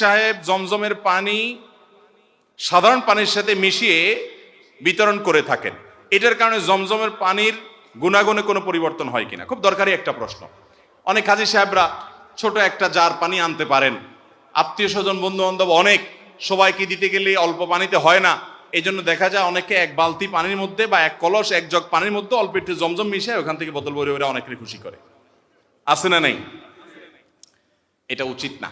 সাহেব জমজমের পানি সাধারণ পানির সাথে মিশিয়ে বিতরণ করে থাকেন, এটার কারণে জমজমের পানির গুণাগুণে কোনো পরিবর্তন হয় কিনা? খুব দরকারি একটা প্রশ্ন। অনেক হাজী সাহেবরা ছোট একটা জার পানি আনতে পারেন, আত্মীয় স্বজন বন্ধু বান্ধব অনেক, সবাইকে দিতে গেলে অল্প পানিতে হয় না, এই জন্য দেখা যায় অনেকে এক বালতি পানির মধ্যে বা এক কলস এক জগ পানির মধ্যে অল্প একটু জমজম মিশিয়ে ওখান থেকে বোতল ভরে ওরা অনেকের খুশি করে। আছে না নেই? এটা উচিত না।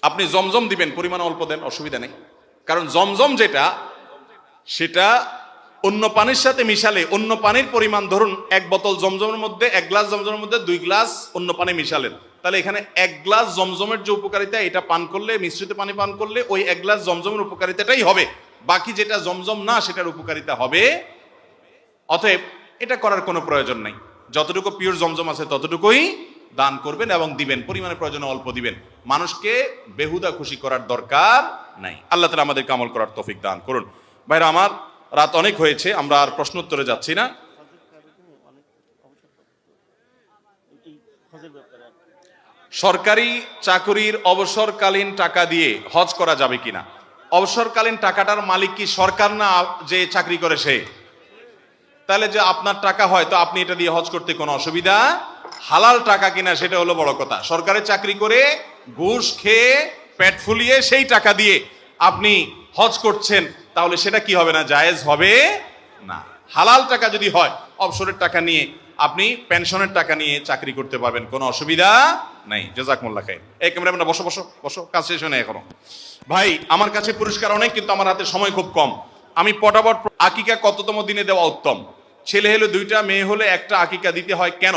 আপনি জমজম দিবেন, পরিমাণ অল্প দেন, অসুবিধা নেই। কারণ জমজম যেটা, সেটা অন্য পানির সাথে মিশালে অন্য পানির পরিমাণ, ধরুন এক বোতল জমজমের মধ্যে, এক গ্লাস জমজমের মধ্যে 2 গ্লাস অন্য পানি মিশালেন, তাহলে এখানে 1 গ্লাস জমজমের যে উপকারিতা, এটা পান করলে, মিশ্রিত পানি পান করলে ওই 1 গ্লাস জমজমের উপকারিতাটাই হবে, বাকি যেটা জমজম না সেটার উপকারিতা হবে। অতএব এটা করার কোনো প্রয়োজন নাই। যতটুকু পিওর জমজম আছে ততটুকুই দান করবেন এবং দিবেন, পরিমাণের প্রয়োজনে অল্প দিবেন। মানুষকে বেহুদা খুশি করার দরকার নাই। আল্লাহ তাআলা আমাদেরকে আমল করার তৌফিক দান করুন। ভাইরা আমার, রাত অনেক হয়েছে, আমরা আর প্রশ্ন উত্তরে যাচ্ছি না। সরকারি চাকরির অবসরকালীন টাকা দিয়ে হজ করা যাবে কিনা? অবসরকালীন টাকাটার মালিক কি সরকার না যে চাকরি করে সে? তাহলে যে আপনার টাকা হয়, তো আপনি এটা দিয়ে হজ করতে কোনো অসুবিধা? হালাল টাকা কিনা সেটা হলো বড় কথা। সরকারি চাকরি করে ঘুষ খেয়ে পেট ফুলিয়ে সেই টাকা দিয়ে আপনি হজ করছেন, তাহলে সেটা কি হবে না? জায়েজ হবে না। হালাল টাকা যদি হয়, অবসরের টাকা নিয়ে আপনি পেনশনের টাকা নিয়ে চাকরি করতে পারবেন, কোনো অসুবিধা নাই। জাযাকুমুল্লাহ খাইর। এই ক্যামেরাম্যান বসো বসো বসো, কাজ শেষ হয় না এখনো। ভাই, আমার কাছে পুরস্কার অনেক, কিন্তু আমার হাতে সময় খুব কম। আমি পটাপট, আকিকা কততম দিনে দেওয়া উত্তম? ছেলে হলে 2টা, মেয়ে হলে 1টা আকিকা দিতে হয় কেন?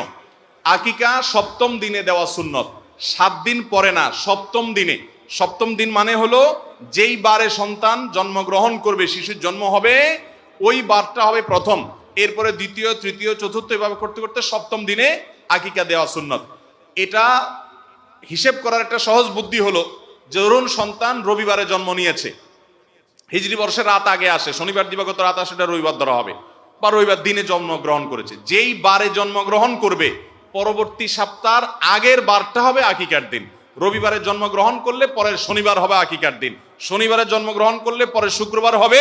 আকিকা 7ম দিনে দেওয়া সুন্নত, 7 দিন পরে না, 7ম দিনে। 7ম দিন মানে হলো যেই বারে সন্তান জন্মগ্রহণ করবে, শিশুর জন্ম হবে, ওই বারটা হবে প্রথম, এরপরে দ্বিতীয়, তৃতীয়, চতুর্থ, এভাবে করতে করতে 7ম দিনে আকিকা দেওয়া সুন্নত। এটা হিসেব করার একটা সহজ বুদ্ধি হলো, ধরুন সন্তান রবিবারে জন্ম নিয়েছে, হিজরি বর্ষের রাত আগে আসে, শনিবার দিবাগত রাত আসে, এটা রবিবার ধরা হবে, বা রবিবার দিনে জন্মগ্রহণ করেছে। যেই বারে জন্মগ্রহণ করবে, পরবর্তী সপ্তাহের আগের বারটা হবে আকিকার দিন। রবিবারে জন্মগ্রহণ করলে পরের শনিবার হবে আকিকার দিন, শনিবারে জন্মগ্রহণ করলে পরের শুক্রবার হবে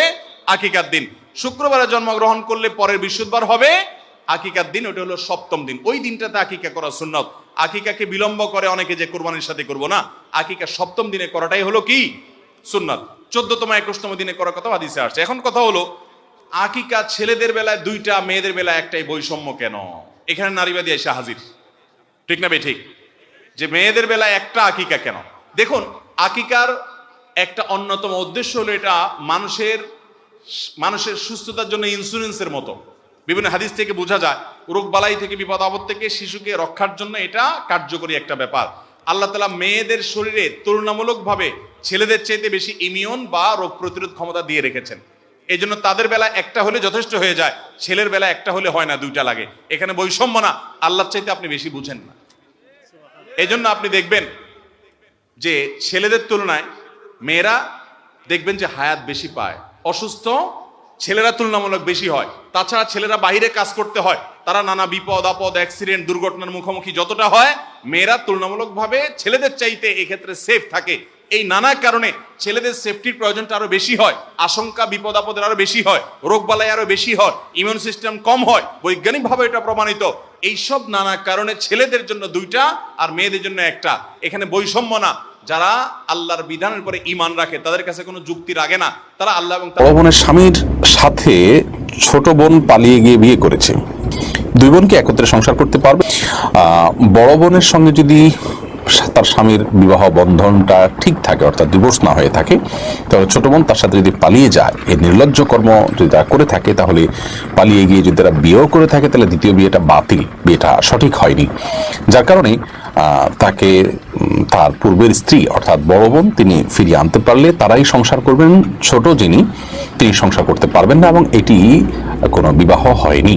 আকিকার দিন, শুক্রবারে জন্মগ্রহণ করলে পরের বৃহস্পতিবার হবে আকিকার দিন। ওটা হলো 7ম দিন, ওই দিনটাতে আকিকা করা সুন্নত। আকিকাকে বিলম্ব করে অনেকে যে কোরবানির সাথে করবো না, আকিকা 7ম দিনে করাটাই হলো কি? সুন্নত। 14তম 21তম দিনে করার কথা হাদিসে আসছে। এখন কথা হলো, আকিকা ছেলেদের বেলায় 2টা, মেয়েদের বেলায় 1টাই, বৈষম্য কেন? এখানে নারীবাদী এসে হাজির, ঠিক না বে ঠিক? যে মেয়েদের বেলায় 1টা আকিকা কেন? দেখুন, আকিকার একটা অন্যতম উদ্দেশ্য হলো, এটা মানুষের সুস্থতার জন্য ইন্স্যুরেন্সের মতো। বিভিন্ন হাদিস থেকে বোঝা যায়, রোগ বালাই থেকে, বিপদ আপদ থেকে শিশুকে রক্ষার জন্য এটা কার্যকরী একটা ব্যাপার। আল্লাহ তাআলা মেয়েদের শরীরে তুলনামূলকভাবে ছেলেদের চাইতে বেশি ইমিউন বা রোগ প্রতিরোধ ক্ষমতা দিয়ে রেখেছেন। এই জন্য তাদের বেলা 1টা হলে যথেষ্ট হয়ে যায়, ছেলের বেলা 1টা হলে হয় না, 2টা লাগে। এখানে বৈষম্য না, আল্লাহর চাইতে আপনি বেশি বুঝেন না। এই জন্য আপনি দেখবেন যে ছেলেদের তুলনায় মেয়েরা দেখবেন যে হায়াত বেশি পায়, অসুস্থ ছেলেরা তুলনামূলক বেশি হয়। তাছাড়া ছেলেরা বাইরে কাজ করতে হয়, তারা নানা বিপদ আপদ, অ্যাক্সিডেন্ট, দুর্ঘটনার মুখোমুখি যতটা হয়, মেয়েরা তুলনামূলকভাবে ছেলেদের চাইতে এক্ষেত্রে সেফ থাকে। এই নানা কারণে ছেলেদের সেফটির প্রয়োজনটা আরো বেশি হয়, আশঙ্কা বিপদ আপদের আরো বেশি হয়, রোগবালাই আরো বেশি হয়, ইমিউন সিস্টেম কম হয়, বৈজ্ঞানিকভাবে এটা প্রমাণিত। এইসব নানা কারণে ছেলেদের জন্য 2টা আর মেয়েদের জন্য 1টা। এখানে বৈষম্য না। যারা আল্লাহর বিধানের পরে ঈমান রাখে, তাদের কাছে কোনো যুক্তি লাগে না, তারা আল্লাহ এবং বড় বোনের স্বামীর সাথে ছোট বোন পালিয়ে গিয়ে বিয়ে করেছে, 2 বোনকে একত্রে সংসার করতে পারবে? বড় বোনের সঙ্গে যদি তার স্বামীর বিবাহ বন্ধনটা ঠিক থাকে, অর্থাৎ ডিভোর্স না হয়ে থাকে, তাহলে ছোট বোন তার সাথে যদি পালিয়ে যায়, এই নির্লজ্জ কর্ম যদি তারা করে থাকে, তাহলে পালিয়ে গিয়ে যদি তারা বিয়েও করে থাকে, তাহলে দ্বিতীয় বিয়েটা বাতিল, বিয়েটা সঠিক হয়নি। যার কারণে তাকে তার পূর্বের স্ত্রী অর্থাৎ বড় বোন তিনি ফিরিয়ে আনতে পারলে তারাই সংসার করবেন, ছোট যিনি তিনি সংসার করতে পারবেন না, এবং এটি কোনো বিবাহ হয়নি।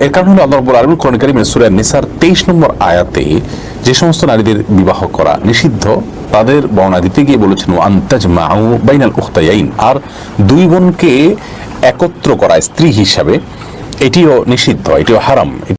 এর কারণ হলো, আল্লাহ রাব্বুল আলামিন কোরআন কারীমের সূরা নিসার 23 নম্বর আয়াতে যে সমস্ত নারীদের বিবাহ করা নিষিদ্ধ, তাদের বর্ণনা দিতে গিয়ে বলেছেন ওয়ান তাজমাউ বাইনাল উখতায়াইন, আর 2 বোনকে একত্র করা স্ত্রী হিসাবে এটিও নিষিদ্ধ, এটিও হারাম।